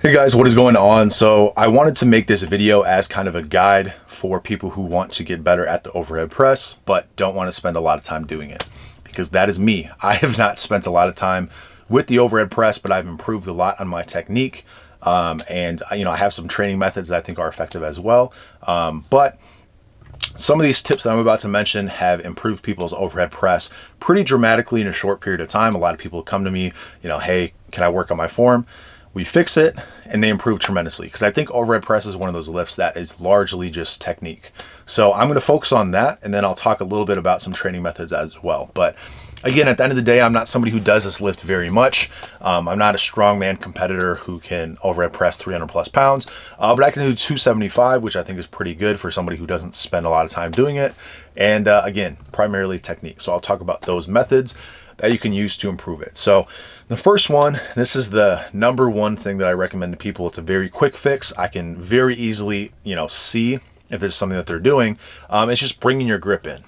Hey guys, what is going on? So I wanted to make this video as kind of a guide for people who want to get better at the overhead press, but don't want to spend a lot of time doing it, because that is me. I have not spent a lot of time with the overhead press, but I've improved a lot on my technique. And I have some training methods that I think are effective as well. But some of these tips that I'm about to mention have improved people's overhead press pretty dramatically in a short period of time. A lot of people come to me, hey, can I work on my form? We fix it and they improve tremendously, because I think overhead press is one of those lifts that is largely just technique. So I'm going to focus on that, and then I'll talk a little bit about some training methods as well. But again, at the end of the day, I'm not somebody who does this lift very much. I'm not a strongman competitor who can overhead press 300 plus pounds, but I can do 275, which I think is pretty good for somebody who doesn't spend a lot of time doing it. And again, primarily technique. So I'll talk about those methods that you can use to improve it. So the first one, this is the number one thing that I recommend to people. It's a very quick fix. I can very easily, see if this is something that they're doing. It's just bringing your grip in.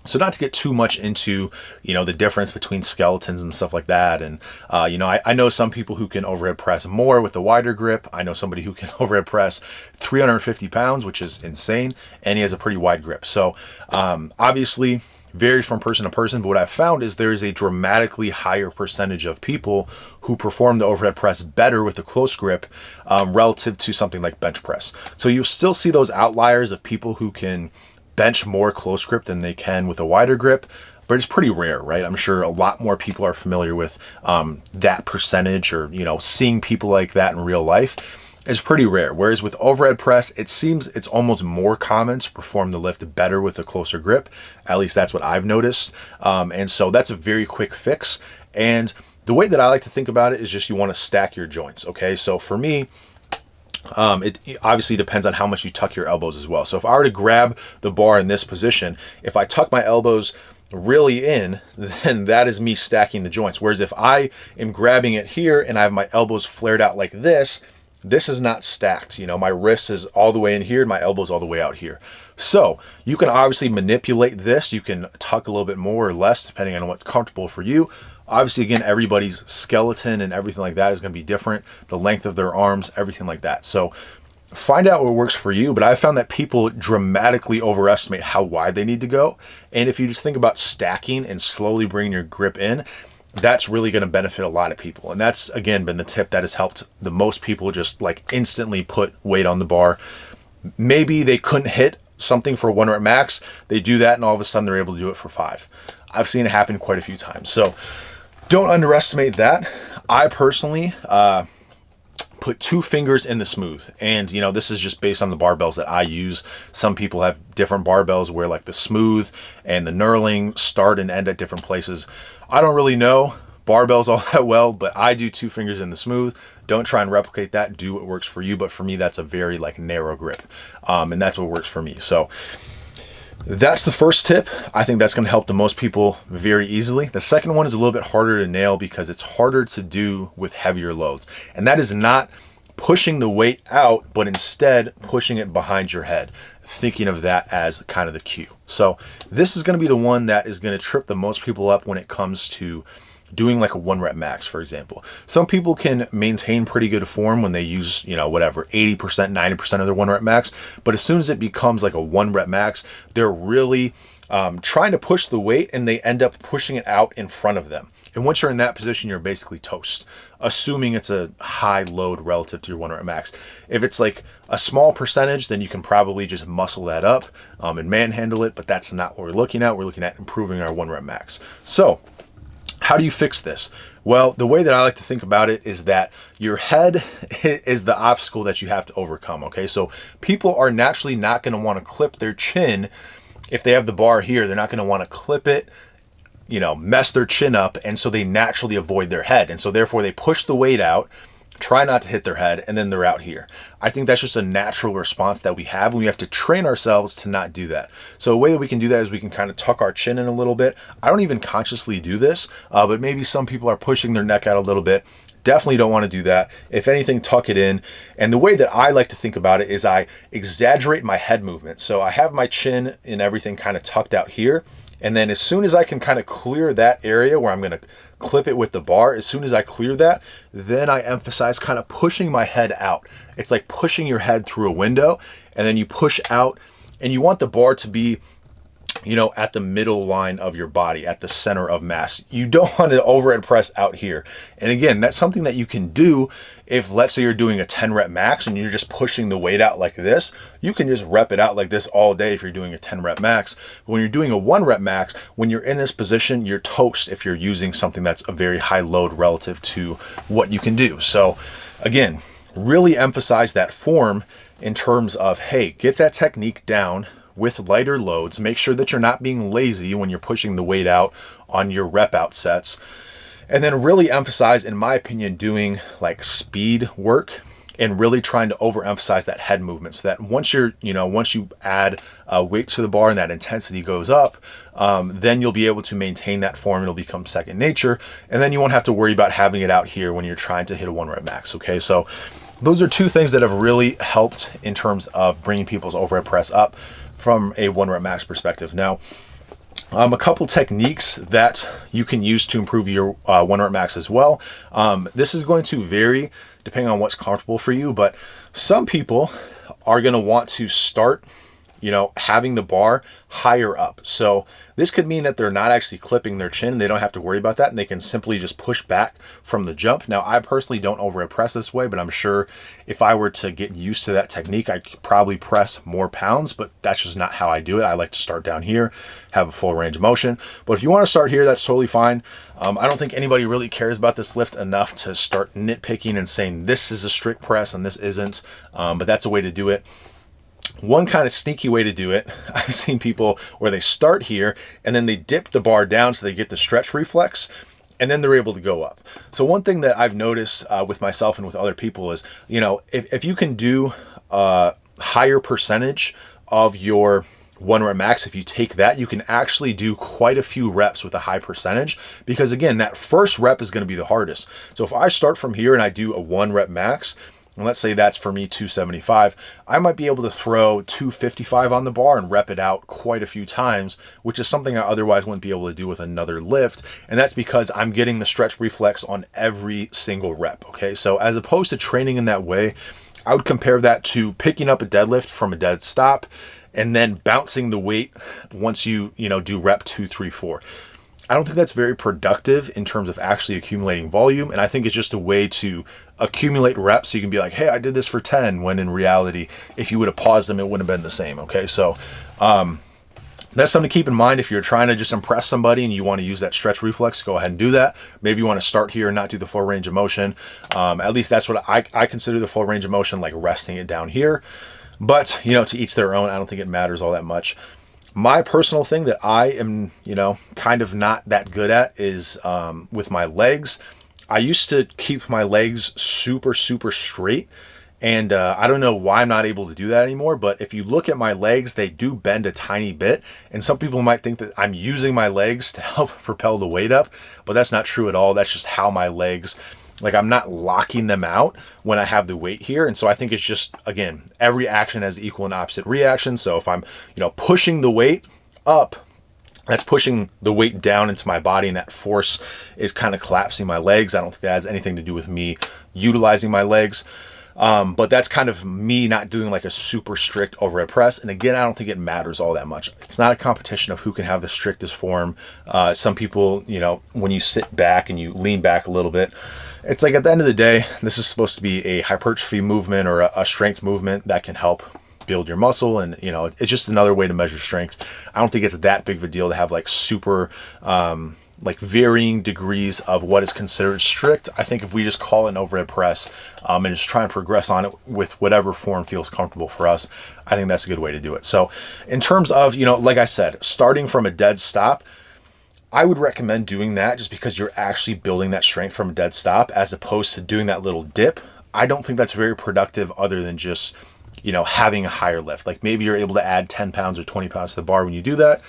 So not to get too much into, the difference between skeletons and stuff like that. And, I know some people who can overhead press more with the wider grip. I know somebody who can overhead press 350 pounds, which is insane. And he has a pretty wide grip. So, obviously varies from person to person, but what I've found is there is a dramatically higher percentage of people who perform the overhead press better with a close grip relative to something like bench press. So you still see those outliers of people who can bench more close grip than they can with a wider grip, but it's pretty rare, right? I'm sure a lot more people are familiar with that percentage, or seeing people like that in real life. It's pretty rare. Whereas with overhead press, it seems it's almost more common to perform the lift better with a closer grip. At least that's what I've noticed. And so that's a very quick fix. And the way that I like to think about it is just you want to stack your joints. Okay, so for me, it obviously depends on how much you tuck your elbows as well. So if I were to grab the bar in this position, if I tuck my elbows really in, then that is me stacking the joints. Whereas if I am grabbing it here and I have my elbows flared out like this is not stacked. My wrist is all the way in here, my elbow's all the way out here. So you can obviously manipulate this. You can tuck a little bit more or less depending on what's comfortable for you. Obviously, again, everybody's skeleton and everything like that is going to be different. The length of their arms, everything like that. So find out what works for you. But I found that people dramatically overestimate how wide they need to go. And if you just think about stacking and slowly bringing your grip in, that's really going to benefit a lot of people. And that's, again, been the tip that has helped the most people just like instantly put weight on the bar. Maybe they couldn't hit something for 1 rep max. They do that and all of a sudden they're able to do it for 5. I've seen it happen quite a few times. So don't underestimate that. I personally put 2 fingers in the smooth. And, this is just based on the barbells that I use. Some people have different barbells where like the smooth and the knurling start and end at different places. I don't really know barbells all that well, but I do 2 fingers in the smooth. Don't try and replicate that. Do what works for you. But for me, that's a very narrow grip. And that's what works for me. So that's the first tip. I think that's going to help the most people very easily. The second one is a little bit harder to nail because it's harder to do with heavier loads. And that is not pushing the weight out, but instead pushing it behind your head. Thinking of that as kind of the cue. So this is going to be the one that is going to trip the most people up when it comes to doing like a 1 rep max, for example. Some people can maintain pretty good form when they use, 80%, 90% of their 1 rep max. But as soon as it becomes like a 1 rep max, they're really trying to push the weight and they end up pushing it out in front of them. And once you're in that position, you're basically toast, assuming it's a high load relative to your 1 rep max. If it's like a small percentage, then you can probably just muscle that up and manhandle it, but that's not what we're looking at. We're looking at improving our 1 rep max. So how do you fix this? Well, the way that I like to think about it is that your head is the obstacle that you have to overcome, okay? So people are naturally not going to want to clip their chin if they have the bar here. They're not going to want to clip it, mess their chin up, and so they naturally avoid their head. And so therefore they push the weight out, try not to hit their head, and then they're out here. I think that's just a natural response that we have, and we have to train ourselves to not do that. So a way that we can do that is we can kind of tuck our chin in a little bit. I don't even consciously do this, but maybe some people are pushing their neck out a little bit. Definitely don't want to do that. If anything, tuck it in. And the way that I like to think about it is I exaggerate my head movement. So I have my chin and everything kind of tucked out here, And then as soon as I can kind of clear that area where I'm going to clip it with the bar, as soon as I clear that, then I emphasize kind of pushing my head out. It's like pushing your head through a window, and then you push out, and you want the bar to be, you know, at the middle line of your body, at the center of mass. You don't want to overhead press out here. And again, that's something that you can do if, let's say, you're doing a 10 rep max and you're just pushing the weight out like this. You can just rep it out like this all day if you're doing a 10 rep max. But when you're doing a 1 rep max, when you're in this position, you're toast if you're using something that's a very high load relative to what you can do. So again, really emphasize that form in terms of, hey, get that technique down with lighter loads. Make sure that you're not being lazy when you're pushing the weight out on your rep out sets. And then really emphasize, in my opinion, doing like speed work and really trying to overemphasize that head movement, so that once you add weight to the bar and that intensity goes up, then you'll be able to maintain that form. It'll become second nature. And then you won't have to worry about having it out here when you're trying to hit a 1 rep max. Okay. So those are two things that have really helped in terms of bringing people's overhead press up from a 1 rep max perspective. Now, a couple techniques that you can use to improve your 1 rep max as well. This is going to vary depending on what's comfortable for you, but some people are going to want to start, you know, having the bar higher up. So this could mean that they're not actually clipping their chin. They don't have to worry about that, and they can simply just push back from the jump. Now, I personally don't overhead press this way, but I'm sure if I were to get used to that technique, I could probably press more pounds, but that's just not how I do it. I like to start down here, have a full range of motion. But if you want to start here, that's totally fine. I don't think anybody really cares about this lift enough to start nitpicking and saying this is a strict press and this isn't, but that's a way to do it. One kind of sneaky way to do it, I've seen people where they start here and then they dip the bar down so they get the stretch reflex, and then they're able to go up. So one thing that I've noticed with myself and with other people is, you know, if you can do a higher percentage of your 1 rep max, if you take that, you can actually do quite a few reps with a high percentage, because again, that first rep is going to be the hardest. So if I start from here and I do a 1 rep max, and let's say that's for me 275, I might be able to throw 255 on the bar and rep it out quite a few times, which is something I otherwise wouldn't be able to do with another lift. And that's because I'm getting the stretch reflex on every single rep. Okay, so as opposed to training in that way, I would compare that to picking up a deadlift from a dead stop and then bouncing the weight once you do rep 2, 3, 4. I don't think that's very productive in terms of actually accumulating volume. And I think it's just a way to accumulate reps so you can be like, hey, I did this for 10, when in reality, if you would have paused them, it wouldn't have been the same. Okay, so that's something to keep in mind. If you're trying to just impress somebody and you want to use that stretch reflex, go ahead and do that. Maybe you want to start here and not do the full range of motion. At least that's what I consider the full range of motion, like resting it down here. But, you know, to each their own. I don't think it matters all that much. My personal thing that I am, kind of not that good at is with my legs. I used to keep my legs super, super straight. And I don't know why I'm not able to do that anymore. But if you look at my legs, they do bend a tiny bit. And some people might think that I'm using my legs to help propel the weight up. But that's not true at all. That's just how my legs, like, I'm not locking them out when I have the weight here. And so I think it's just, again, every action has equal and opposite reaction. So if I'm, pushing the weight up, that's pushing the weight down into my body, and that force is kind of collapsing my legs. I don't think that has anything to do with me utilizing my legs. But that's kind of me not doing like a super strict overhead press. And again, I don't think it matters all that much. It's not a competition of who can have the strictest form. Some people, when you sit back and you lean back a little bit, it's like at the end of the day, this is supposed to be a hypertrophy movement or a strength movement that can help build your muscle. And, it's just another way to measure strength. I don't think it's that big of a deal to have like super, varying degrees of what is considered strict. I think if we just call it an overhead press and just try and progress on it with whatever form feels comfortable for us, I think that's a good way to do it. So in terms of, like I said, starting from a dead stop, I would recommend doing that just because you're actually building that strength from a dead stop as opposed to doing that little dip. I don't think that's very productive other than just, having a higher lift. Like maybe you're able to add 10 pounds or 20 pounds to the bar when you do that.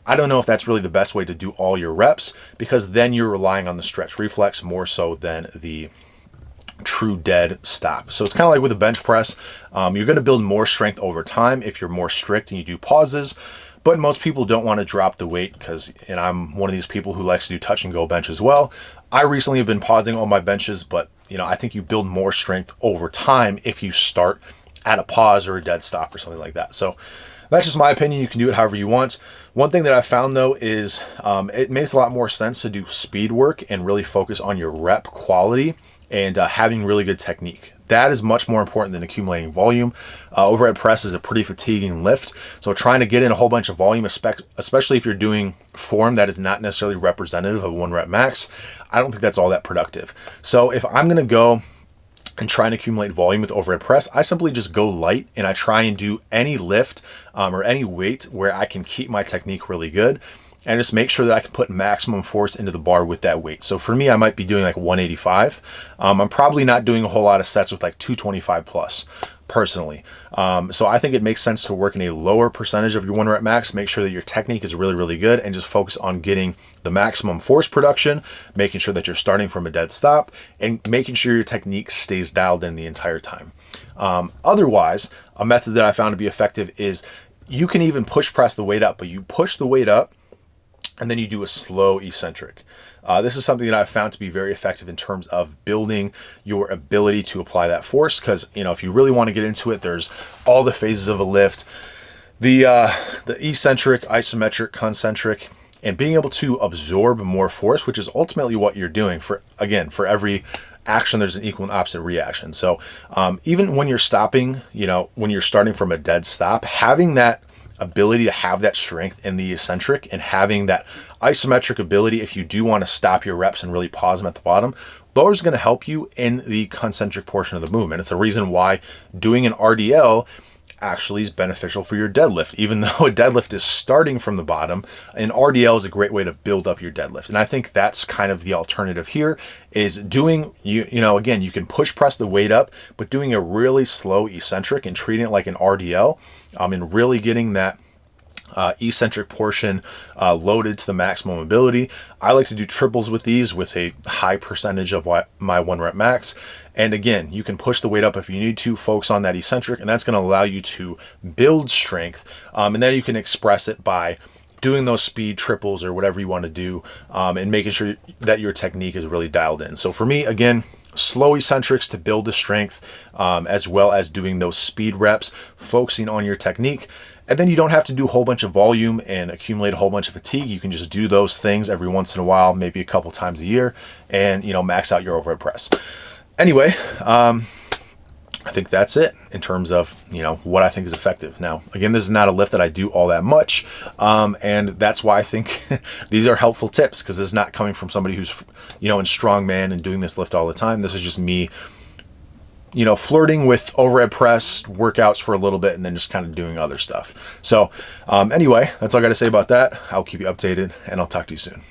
I don't know if that's really the best way to do all your reps, because then you're relying on the stretch reflex more so than the true dead stop. So it's kind of like with a bench press. You're going to build more strength over time if you're more strict and you do pauses. But most people don't want to drop the weight and I'm one of these people who likes to do touch and go bench as well. I recently have been pausing all my benches, but I think you build more strength over time if you start at a pause or a dead stop or something like that. So that's just my opinion. You can do it however you want. One thing that I found though is it makes a lot more sense to do speed work and really focus on your rep quality and having really good technique. That is much more important than accumulating volume. Overhead press is a pretty fatiguing lift. So trying to get in a whole bunch of volume, especially if you're doing form that is not necessarily representative of 1 rep max, I don't think that's all that productive. So if I'm going to go and try and accumulate volume with overhead press, I simply just go light and I try and do any lift or any weight where I can keep my technique really good and just make sure that I can put maximum force into the bar with that weight. So for me, I might be doing like 185. I'm probably not doing a whole lot of sets with like 225 plus personally. So I think it makes sense to work in a lower percentage of your 1 rep max, make sure that your technique is really, really good and just focus on getting the maximum force production, making sure that you're starting from a dead stop and making sure your technique stays dialed in the entire time. Otherwise, a method that I found to be effective is you can even push press the weight up, but you push the weight up and then you do a slow eccentric. This is something that I've found to be very effective in terms of building your ability to apply that force. Because if you really want to get into it, there's all the phases of a lift, the eccentric, isometric, concentric, and being able to absorb more force, which is ultimately what you're doing. For every action, there's an equal and opposite reaction. So even when you're stopping, when you're starting from a dead stop, having that ability to have that strength in the eccentric and having that isometric ability, if you do want to stop your reps and really pause them at the bottom, those are going to help you in the concentric portion of the movement. It's the reason why doing an RDL actually is beneficial for your deadlift. Even though a deadlift is starting from the bottom, an RDL is a great way to build up your deadlift. And I think that's kind of the alternative here is doing, again, you can push press the weight up, but doing a really slow eccentric and treating it like an RDL and really getting that eccentric portion loaded to the maximum ability. I like to do triples with these with a high percentage of my 1 rep max. And again, you can push the weight up if you need to, focus on that eccentric, and that's going to allow you to build strength. And then you can express it by doing those speed triples or whatever you want to do and making sure that your technique is really dialed in. So for me, again, slow eccentrics to build the strength as well as doing those speed reps, focusing on your technique. And then you don't have to do a whole bunch of volume and accumulate a whole bunch of fatigue. You can just do those things every once in a while, maybe a couple times a year, and max out your overhead press. Anyway, I think that's it in terms of what I think is effective. Now, again, this is not a lift that I do all that much, and that's why I think these are helpful tips, because this is not coming from somebody who's in strongman and doing this lift all the time. This is just me flirting with overhead press workouts for a little bit and then just kind of doing other stuff. So anyway, that's all I got to say about that. I'll keep you updated and I'll talk to you soon.